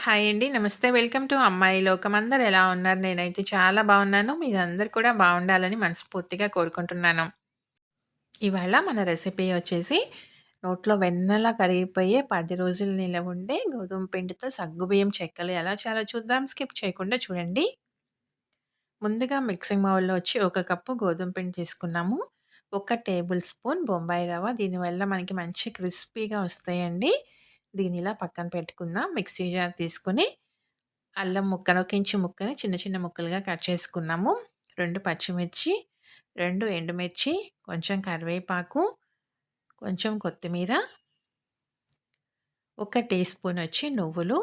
Hi అండి. నమస్తే. Welcome to అమ్మాయి లోకం. అందరూ ఎలా ఉన్నారు? నేనైతే చాలా బాగున్నాను. మీరందరూ కూడా బాగుండాలని మనస్ఫూర్తిగా కోరుకుంటున్నాను. ఇవాళ మన రెసిపీ వచ్చేసి నోట్లో వెన్నలా కరిగిపోయే 10 రోజులు నిలవ ఉండే గోధుమ పిండితో సగ్గుబియ్యం చెక్కలు ఎలా చేయాలో చూద్దాం. స్కిప్ చేయకుండా చూడండి. ముందుగా మిక్సింగ్ బౌల్‌లో వచ్చి ఒక కప్పు గోధుమ పిండి తీసుకున్నాము. ఒక టేబుల్ స్పూన్ బొంబాయి రవ్వ. దీనివల్ల మనకి మంచి క్రిస్పీగా వస్తాయండి. దీనిలా పక్కన పెట్టుకుందాం. మిక్సీ జార్ తీసుకొని అల్లం ముక్కను, ఒక ఇంచు ముక్కని చిన్న చిన్న ముక్కలుగా కట్ చేసుకున్నాము. 2 పచ్చిమిర్చి, 2 ఎండుమిర్చి, కొంచెం కరివేపాకు, కొంచెం కొత్తిమీర, ఒక టీ స్పూన్ వచ్చి నువ్వులు,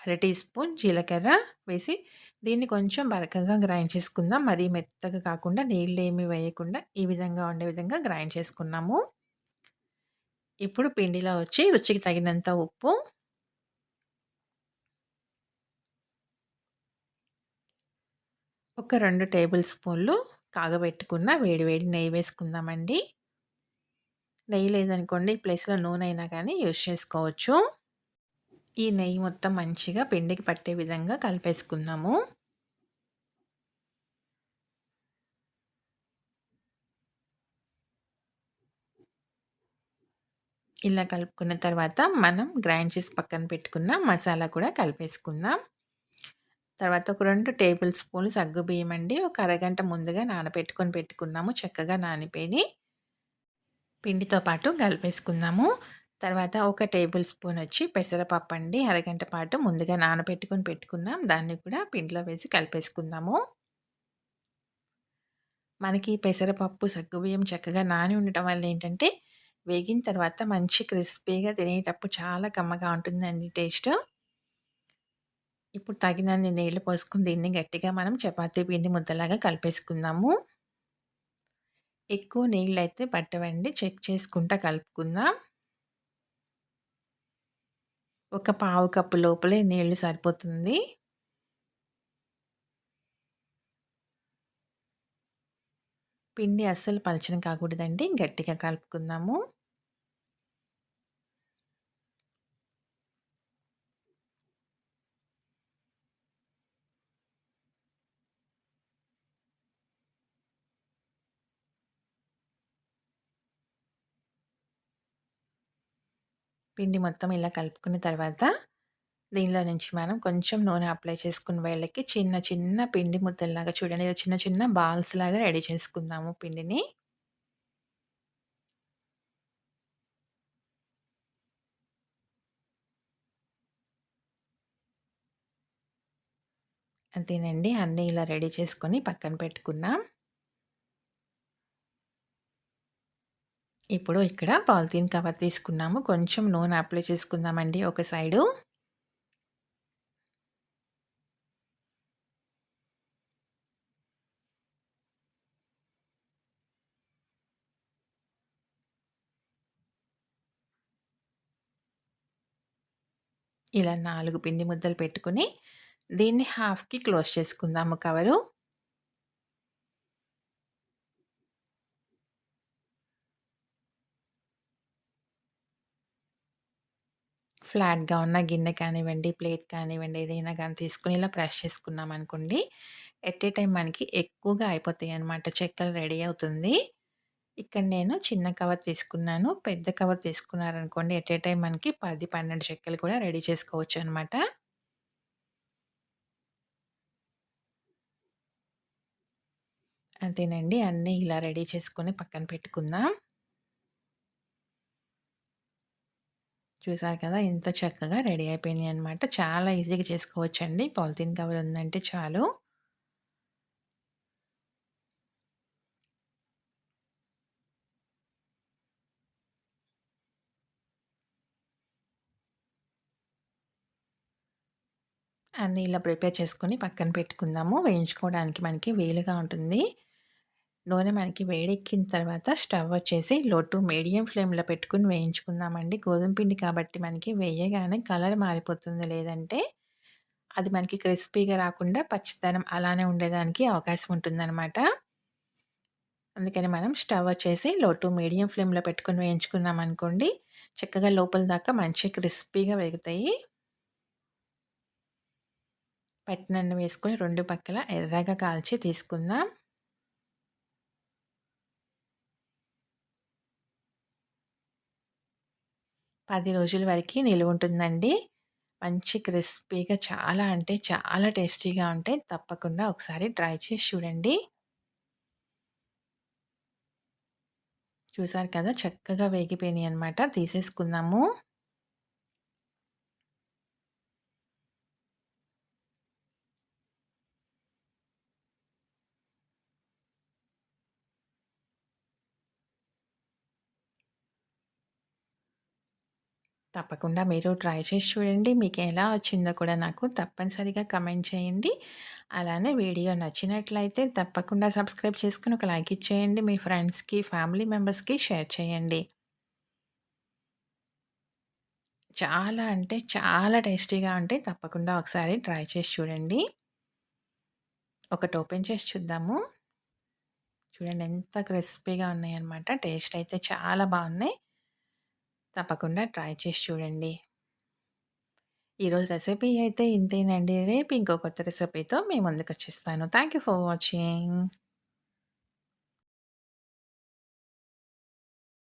అర టీ స్పూన్ జీలకర్ర వేసి దీన్ని కొంచెం బరకగా గ్రైండ్ చేసుకుందాం. మరీ మెత్తగా కాకుండా నీళ్ళేమి వేయకుండా ఈ విధంగా ఉండే విధంగా గ్రైండ్ చేసుకున్నాము. ఇప్పుడు పిండిలో వచ్చి రుచికి తగినంత ఉప్పు, ఒక 2 టేబుల్ స్పూన్లు కాగబెట్టుకున్న వేడి వేడి నెయ్యి వేసుకుందామండి. నెయ్యి లేదనుకోండి ఈ ప్లేస్‌లో నూనె అయినా కానీ యూజ్ చేసుకోవచ్చు. ఈ నెయ్యి మొత్తం మంచిగా పిండికి పట్టే విధంగా కలిపేసుకుందాము. ఇలా కలుపుకున్న తర్వాత మనం గ్రైండ్ చేసి పక్కన పెట్టుకున్న మసాలా కూడా కలిపేసుకుందాం. తర్వాత ఒక 2 టేబుల్ స్పూన్లు సగ్గుబియ్యం అండి. ఒక అరగంట ముందుగా నానబెట్టుకొని పెట్టుకున్నాము. చక్కగా నానిపోయినాయి. పిండితో పాటు కలిపేసుకుందాము. తర్వాత ఒక టేబుల్ స్పూన్ వచ్చి పెసరపప్పు అండి. అరగంట పాటు ముందుగా నానబెట్టుకొని పెట్టుకున్నాం. దాన్ని కూడా పిండిలో వేసి కలిపేసుకుందాము. మనకి పెసరపప్పు, సగ్గుబియ్యం చక్కగా నాని ఉండటం వల్ల ఏంటంటే, వేగిన తర్వాత మంచి క్రిస్పీగా తినేటప్పుడు చాలా కమ్మగా ఉంటుందండి టేస్ట్. ఇప్పుడు తగినన్ని నీళ్లు పోసుకొని దీన్ని గట్టిగా మనం చపాతీ పిండి ముద్దలాగా కలిపేసుకుందాము. ఎక్కువ నీళ్ళైతే పట్టవండి. చెక్ చేసుకుంటా కలుపుకుందాం. ఒక పావు కప్పు లోపలే నీళ్లు సరిపోతుంది. పిండి అస్సలు పలచన కాకూడదండి. గట్టిగా కలుపుకుందాము. పిండి మొత్తం ఇలా కలుపుకున్న తర్వాత, దీనిలో నుంచి మనం కొంచెం నూనె అప్లై చేసుకున్న వేళ్ళకి చిన్న చిన్న పిండి ముద్దల్లాగా చూడండి. ఇలా చిన్న చిన్న బాల్స్ లాగా రెడీ చేసుకుందాము పిండిని. అంతేనండి. అన్నీ ఇలా రెడీ చేసుకొని పక్కన పెట్టుకున్నాం. ఇప్పుడు ఇక్కడ పాలిథీన్ కవర్ తీసుకున్నాము. కొంచెం నూనె అప్లై చేసుకుందామండి ఒక సైడు. ఇలా 4 పిండి ముద్దలు పెట్టుకొని, దీన్ని హాఫ్‌కి క్లోజ్ చేసుకుందాము కవరు. ఫ్లాట్‌గా ఉన్న గిన్నె కానివ్వండి, ప్లేట్ కానివ్వండి, ఏదైనా గాని తీసుకొని ఇలా ప్రెస్ చేసుకున్నామనుకోండి, ఎట్ ఏ టైమ్ మనకి ఎక్కువగా అయిపోతాయన్నమాట. చెక్కలు రెడీ అవుతుంది. ఇక్కడ నేను చిన్న కవర్ తీసుకున్నాను. పెద్ద కవర్ తీసుకున్నారనుకోండి, ఎట్ ఏ టైమ్ మనకి 10, 12 చెక్కలు కూడా రెడీ చేసుకోవచ్చనమాట. అంతేనండి. అన్నీ ఇలా రెడీ చేసుకొని పక్కన పెట్టుకుందాం. చూసారు కదా! ఎంత చక్కగా రెడీ అయిపోయినాయన్నమాట. చాలా ఈజీగా చేసుకోవచ్చండి. పాలిథీన్ కవర్ ఉందంటే చాలు. అన్నీ ఇలా ప్రిపేర్ చేసుకొని పక్కన పెట్టుకుందాము. వేయించుకోవడానికి మనకి వీలుగా ఉంటుంది. నూనె మనకి వేడెక్కిన తర్వాత స్టవ్ వచ్చేసి లో టు మీడియం ఫ్లేమ్‌లో పెట్టుకొని వేయించుకుందామండి. గోధుమ పిండి కాబట్టి మనకి వేయగానే కలర్ మారిపోతుంది. లేదంటే అది మనకి క్రిస్పీగా రాకుండా పచ్చిదనం అలానే ఉండేదానికి అవకాశం ఉంటుందనమాట. అందుకని మనం స్టవ్ వచ్చేసి లో టు మీడియం ఫ్లేమ్‌లో పెట్టుకొని వేయించుకున్నామనుకోండి, చక్కగా లోపల దాకా మంచి క్రిస్పీగా వేగుతాయి. పట్టినన్ని వేసుకొని 2 పక్కల ఎర్రగా కాల్చి తీసుకుందాం. 10 రోజుల వరకి నిలువుంటుందండి. మంచి క్రిస్పీగా చాలా అంటే చాలా టేస్టీగా ఉంటాయి. తప్పకుండా ఒకసారి ట్రై చేసి చూడండి. చూసారు కదా! చక్కగా వేగిపోయినాయన్నమాట. తీసేసుకుందాము. తప్పకుండా మీరు ట్రై చేసి చూడండి. మీకెలా వచ్చిందో కూడా నాకు తప్పనిసరిగా కమెంట్ చేయండి. అలానే వీడియో నచ్చినట్లయితే తప్పకుండా సబ్స్క్రైబ్ చేసుకొని ఒక లైక్ ఇచ్చేయండి. మీ ఫ్రెండ్స్‌కి, ఫ్యామిలీ మెంబర్స్‌కి షేర్ చేయండి. చాలా అంటే చాలా టేస్టీగా ఉంటాయి. తప్పకుండా ఒకసారి ట్రై చేసి చూడండి. ఒకటి ఓపెన్ చేసి చూద్దాము. చూడండి ఎంత క్రిస్పీగా ఉన్నాయన్నమాట. టేస్ట్ అయితే చాలా బావున్నాయి. తప్పకుండా ట్రై చేసి చూడండి. ఈరోజు రెసిపీ అయితే ఇంతేనండి. రేపు ఇంకో కొత్త రెసిపీతో మీ ముందుకొచ్చేస్తాను. Thank you for watching.